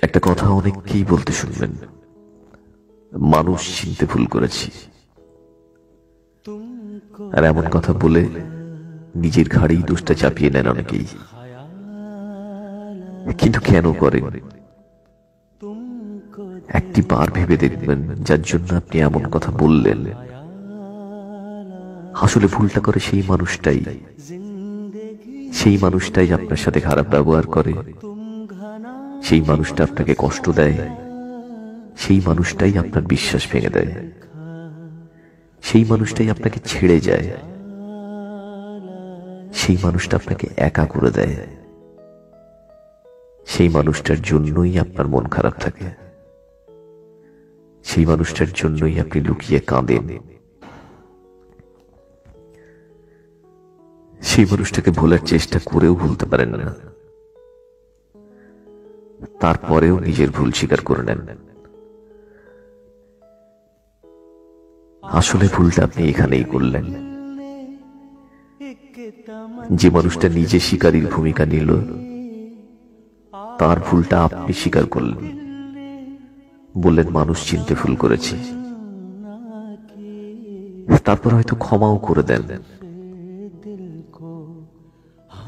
একটা কথা অনেককেই বলতে শুনবেন, মানুষ চিনতে ভুল করেছি। আর এমন কথা বলে নিজের ঘাড়েই দোষটা চাপিয়ে নেন অনেকেই। কিন্তু কেন করেন? একটি বার ভেবে দেখবেন, যার জন্য আপনি এমন কথা বললেন আসলে ভুলটা করে সেই মানুষটাই। সেই মানুষটাই আপনার সাথে খারাপ ব্যবহার করে, সেই মানুষটা আপনাকে কষ্ট দেয়, সেই মানুষটাই আপনার বিশ্বাস ভেঙে দেয়, সেই মানুষটাই আপনাকে ছেড়ে যায়, সেই মানুষটা আপনাকে একা করে দেয়, সেই মানুষটার জন্যই আপনার মন খারাপ থাকে, সেই মানুষটার জন্যই আপনি লুকিয়ে কাঁদেন। সেই মানুষটাকে ভোলার চেষ্টা করেও ভুলতে পারেন না, তারপরেও নিজের ভুল স্বীকার করে নেন। আসলে ভুলটা আপনি এখানেই করলেন। যে মানুষটা নিজে শিকারীর ভূমিকা নিল, তার ভুলটা আপনি স্বীকার করলেন, বললেন মানুষ চিনতে ভুল করেছি। তারপর হয়তো ক্ষমাও করে দেন।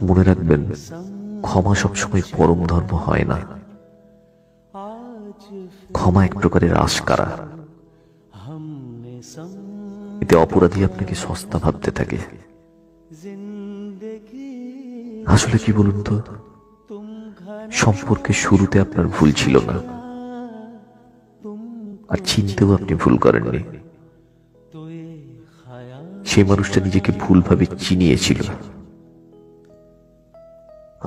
মনে রাখবেন, ক্ষমা সবসময় পরম ধর্ম হয় না। ক্ষমা এক প্রকারের আশকারা। এতে অপরাধী আপনাকে সস্তা ভাবতে থাকে। আসলে কি বলুন তো, সম্পর্কের শুরুতে আপনার ভুল ছিল না, আর চিনতেও আপনি ভুল করেননি। সেই মানুষটা নিজেকে ভুলভাবে চিনিয়েছিল,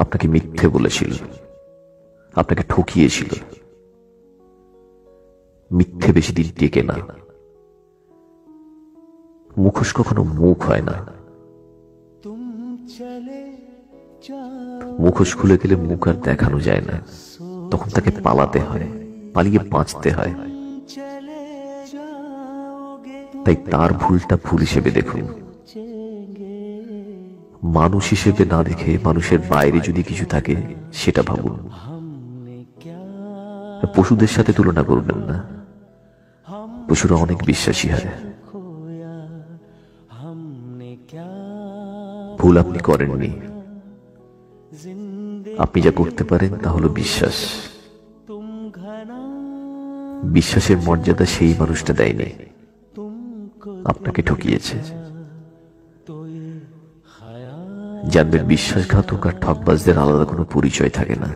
আপনাকে মিথ্যে বলেছিল, আপনাকে ঠকিয়েছিল। মিথ্যে বেশি দিন টেকে না। মুখোশ কখনো মুখ হয় না। মুখোশ খুলে গেলে মুখ আর দেখানো যায় না, তখন তাকে পালাতে হয়, পালিয়ে বাঁচতে হয়। তাই তার ভুলটা ভুল হিসেবে দেখুন, মানুষ হিসেবে না দেখে মানুষের বাইরে যদি কিছু থাকে সেটা ভাবুন। পশুদের সাথে তুলনা করবেন না, পশুরা অনেক বিশ্বাসী হয়। ভুল আপনি করেননি। আপনি যা করতে পারেন তা হলো বিশ্বাস। বিশ্বাসের মর্যাদা সেই মানুষটা দেয়নি, আপনাকে ঠকিয়েছে। জানবেন, বিশ্বাসঘাতক আর ঠকবাজদের আলাদা কোনো পরিচয় থাকে না।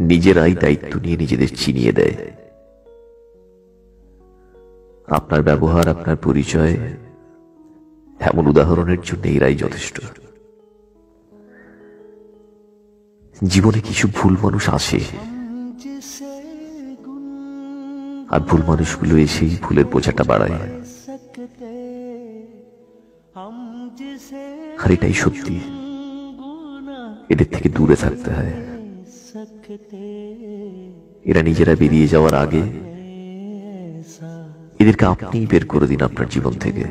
নিজেরাই দায়িত্ব নিয়ে নিজেদের চিনিয়ে দেয়। আপনার ব্যবহার, আপনার পরিচয়, এমন উদাহরণের জন্য এরাই যথেষ্ট। জীবনে কিছু ভুল মানুষ আসে, আর ভুল মানুষগুলো এসেই ভুলের বোঝাটা বাড়ায়। আর এটাই সত্যি, এদের থেকে দূরে থাকতে হয়। এরা নিজেরা বেরিয়ে যাওয়ার আগে এদেরকে আপনিই বের করে দিন আপনার জীবন থেকে,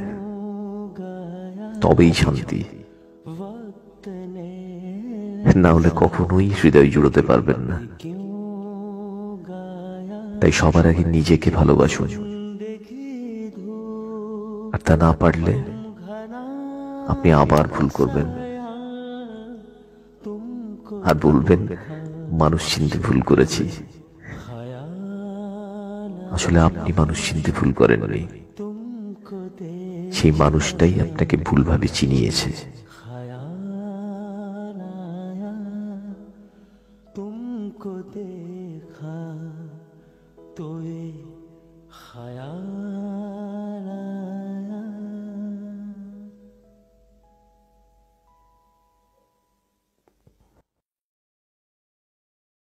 তবেই শান্তি। না হলে কখনোই হৃদয় জুড়তে পারবেন না। তাই সবার আগে নিজেকে ভালোবাসুন, আর তা না পারলে আপনি আবার ভুল করবেন আর বলবেন মানুষ চিনতে ভুল করেছি। আসলে আপনি মানুষ চিনতে ভুল করেননি, সেই মানুষটাই আপনাকে ভুলভাবে চিনিয়েছে। तुमको देखा तो ये ख्याल